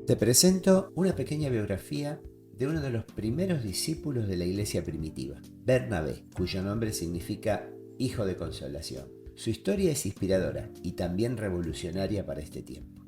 Te presento una pequeña biografía de uno de los primeros discípulos de la iglesia primitiva, Bernabé, cuyo nombre significa hijo de consolación. Su historia es inspiradora y también revolucionaria para este tiempo.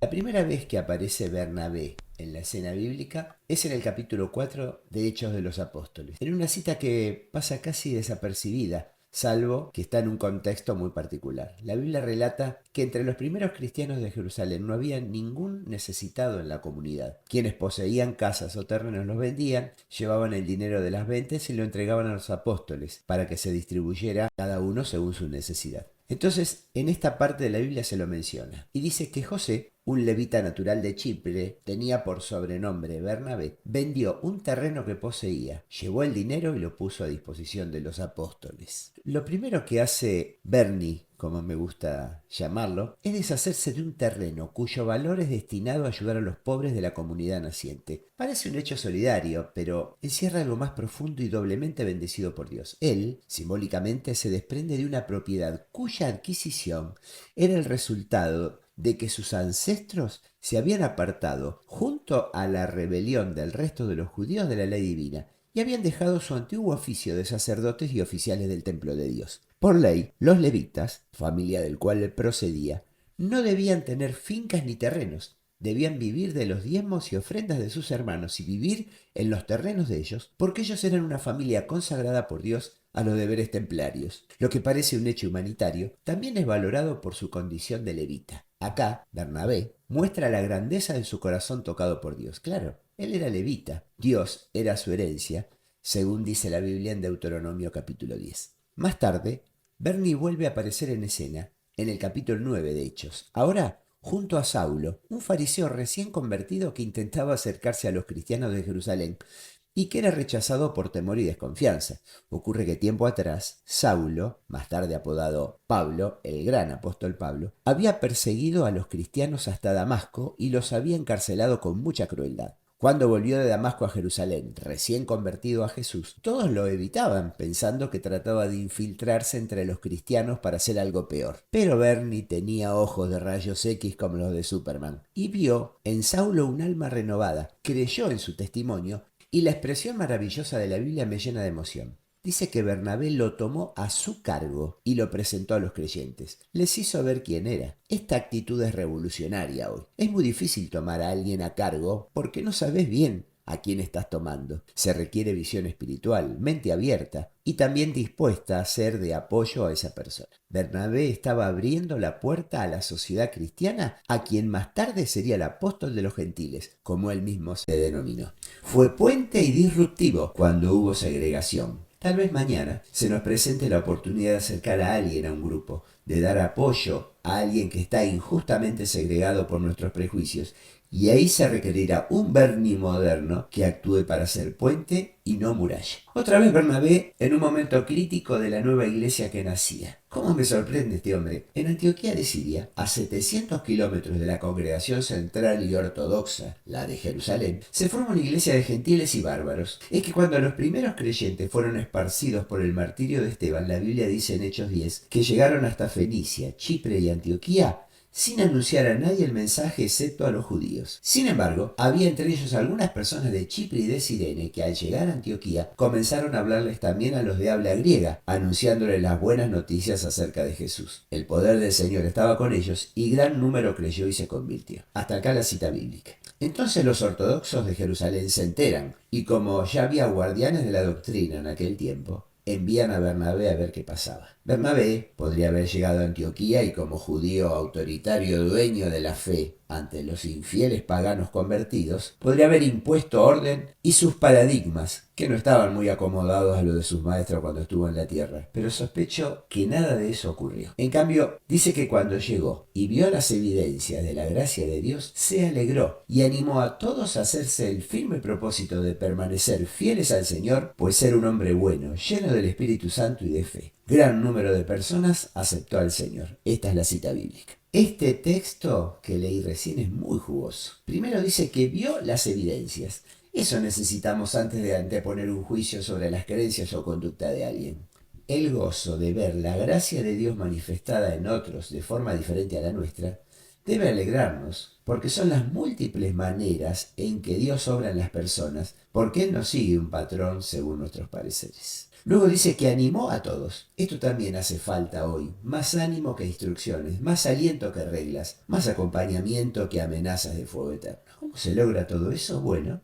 La primera vez que aparece Bernabé en la escena bíblica es en el capítulo 4 de Hechos de los Apóstoles, en una cita que pasa casi desapercibida, salvo que está en un contexto muy particular. La Biblia relata que entre los primeros cristianos de Jerusalén no había ningún necesitado en la comunidad. Quienes poseían casas o terrenos los vendían, llevaban el dinero de las ventas y lo entregaban a los apóstoles para que se distribuyera cada uno según su necesidad. Entonces, en esta parte de la Biblia se lo menciona y dice que José, un levita natural de Chipre, tenía por sobrenombre Bernabé, vendió un terreno que poseía, llevó el dinero y lo puso a disposición de los apóstoles. Lo primero que hace Bernie, como me gusta llamarlo, es deshacerse de un terreno cuyo valor es destinado a ayudar a los pobres de la comunidad naciente. Parece un hecho solidario, pero encierra algo más profundo y doblemente bendecido por Dios. Él, simbólicamente, se desprende de una propiedad cuya adquisición era el resultado de que sus ancestros se habían apartado junto a la rebelión del resto de los judíos de la ley divina y habían dejado su antiguo oficio de sacerdotes y oficiales del templo de Dios. Por ley, los levitas, familia del cual él procedía, no debían tener fincas ni terrenos, debían vivir de los diezmos y ofrendas de sus hermanos y vivir en los terrenos de ellos, porque ellos eran una familia consagrada por Dios a los deberes templarios. Lo que parece un hecho humanitario también es valorado por su condición de levita. Acá, Bernabé muestra la grandeza de su corazón tocado por Dios. Claro, él era levita, Dios era su herencia, según dice la Biblia en Deuteronomio capítulo 10. Más tarde, Bernie vuelve a aparecer en escena, en el capítulo 9 de Hechos. Ahora, junto a Saulo, un fariseo recién convertido que intentaba acercarse a los cristianos de Jerusalén y que era rechazado por temor y desconfianza. Ocurre que tiempo atrás, Saulo, más tarde apodado Pablo, el gran apóstol Pablo, había perseguido a los cristianos hasta Damasco y los había encarcelado con mucha crueldad. Cuando volvió de Damasco a Jerusalén, recién convertido a Jesús, todos lo evitaban, pensando que trataba de infiltrarse entre los cristianos para hacer algo peor. Pero Bernie tenía ojos de rayos X como los de Superman, y vio en Saulo un alma renovada, creyó en su testimonio, y la expresión maravillosa de la Biblia me llena de emoción. Dice que Bernabé lo tomó a su cargo y lo presentó a los creyentes. Les hizo ver quién era. Esta actitud es revolucionaria hoy. Es muy difícil tomar a alguien a cargo porque no sabes bien a quién estás tomando. Se requiere visión espiritual, mente abierta y también dispuesta a ser de apoyo a esa persona. Bernabé estaba abriendo la puerta a la sociedad cristiana, a quien más tarde sería el apóstol de los gentiles, como él mismo se denominó. Fue puente y disruptivo cuando hubo segregación. Tal vez mañana se nos presente la oportunidad de acercar a alguien a un grupo, de dar apoyo a alguien que está injustamente segregado por nuestros prejuicios, y ahí se requerirá un Bernie moderno que actúe para ser puente y no muralla. Otra vez Bernabé en un momento crítico de la nueva iglesia que nacía. ¿Cómo me sorprende este hombre? En Antioquía de Siria, a 700 kilómetros de la congregación central y ortodoxa, la de Jerusalén, se forma una iglesia de gentiles y bárbaros. Es que cuando los primeros creyentes fueron esparcidos por el martirio de Esteban, la Biblia dice en Hechos 10 que llegaron hasta Fenicia, Chipre y Antioquía sin anunciar a nadie el mensaje excepto a los judíos. Sin embargo, había entre ellos algunas personas de Chipre y de Cirene que al llegar a Antioquía comenzaron a hablarles también a los de habla griega, anunciándoles las buenas noticias acerca de Jesús. El poder del Señor estaba con ellos y gran número creyó y se convirtió. Hasta acá la cita bíblica. Entonces los ortodoxos de Jerusalén se enteran, y como ya había guardianes de la doctrina en aquel tiempo, envían a Bernabé a ver qué pasaba. Bernabé podría haber llegado a Antioquía y como judío autoritario dueño de la fe ante los infieles paganos convertidos, podría haber impuesto orden y sus paradigmas, que no estaban muy acomodados a lo de sus maestros cuando estuvo en la tierra. Pero sospecho que nada de eso ocurrió. En cambio, dice que cuando llegó y vio las evidencias de la gracia de Dios, se alegró y animó a todos a hacerse el firme propósito de permanecer fieles al Señor, pues era un hombre bueno, lleno del Espíritu Santo y de fe. Gran número de personas aceptó al Señor. Esta es la cita bíblica. Este texto que leí recién es muy jugoso. Primero dice que vio las evidencias. Eso necesitamos antes de anteponer un juicio sobre las creencias o conducta de alguien. El gozo de ver la gracia de Dios manifestada en otros de forma diferente a la nuestra debe alegrarnos, porque son las múltiples maneras en que Dios obra en las personas, porque Él no sigue un patrón según nuestros pareceres. Luego dice que animó a todos. Esto también hace falta hoy. Más ánimo que instrucciones, más aliento que reglas, más acompañamiento que amenazas de fuego eterno. ¿Cómo se logra todo eso? Bueno,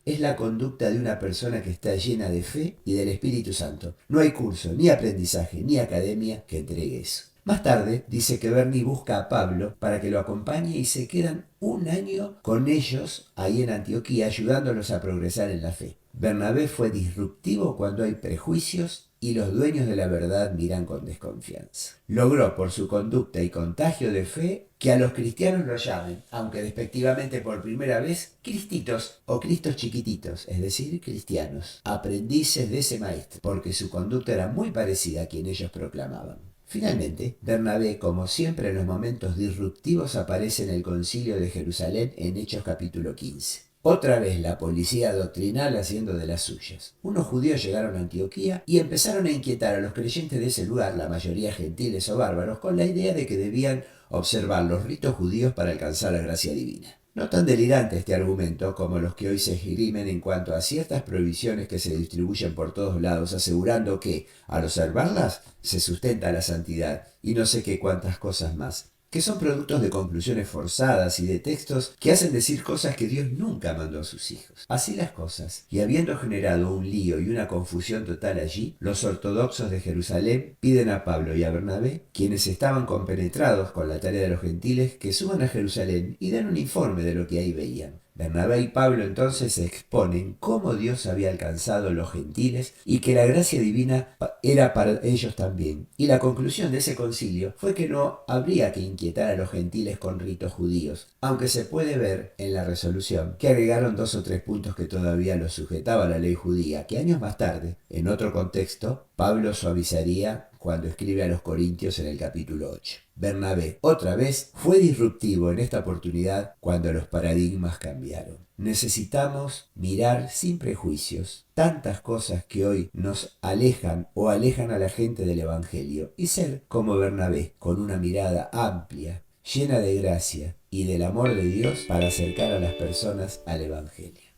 es la conducta de una persona que está llena de fe y del Espíritu Santo. No hay curso, ni aprendizaje, ni academia que entregue eso. Más tarde dice que Bernie busca a Pablo para que lo acompañe y se quedan un año con ellos ahí en Antioquía ayudándolos a progresar en la fe. Bernabé fue disruptivo cuando hay prejuicios y los dueños de la verdad miran con desconfianza. Logró por su conducta y contagio de fe que a los cristianos lo llamen, aunque despectivamente por primera vez, cristitos o cristos chiquititos, es decir, cristianos, aprendices de ese maestro, porque su conducta era muy parecida a quien ellos proclamaban. Finalmente, Bernabé, como siempre en los momentos disruptivos, aparece en el Concilio de Jerusalén en Hechos capítulo 15. Otra vez la policía doctrinal haciendo de las suyas. Unos judíos llegaron a Antioquía y empezaron a inquietar a los creyentes de ese lugar, la mayoría gentiles o bárbaros, con la idea de que debían observar los ritos judíos para alcanzar la gracia divina. No tan delirante este argumento como los que hoy se esgrimen en cuanto a ciertas prohibiciones que se distribuyen por todos lados, asegurando que, al observarlas, se sustenta la santidad y no sé qué cuántas cosas más, que son productos de conclusiones forzadas y de textos que hacen decir cosas que Dios nunca mandó a sus hijos. Así las cosas, y habiendo generado un lío y una confusión total allí, los ortodoxos de Jerusalén piden a Pablo y a Bernabé, quienes estaban compenetrados con la tarea de los gentiles, que suban a Jerusalén y den un informe de lo que ahí veían. Bernabé y Pablo entonces exponen cómo Dios había alcanzado a los gentiles y que la gracia divina era para ellos también. Y la conclusión de ese concilio fue que no habría que inquietar a los gentiles con ritos judíos, aunque se puede ver en la resolución que agregaron 2 o 3 puntos que todavía los sujetaba a la ley judía, que años más tarde, en otro contexto, Pablo suavizaría cuando escribe a los Corintios en el capítulo 8. Bernabé, otra vez, fue disruptivo en esta oportunidad cuando los paradigmas cambiaron. Necesitamos mirar sin prejuicios tantas cosas que hoy nos alejan o alejan a la gente del Evangelio y ser como Bernabé, con una mirada amplia, llena de gracia y del amor de Dios para acercar a las personas al Evangelio.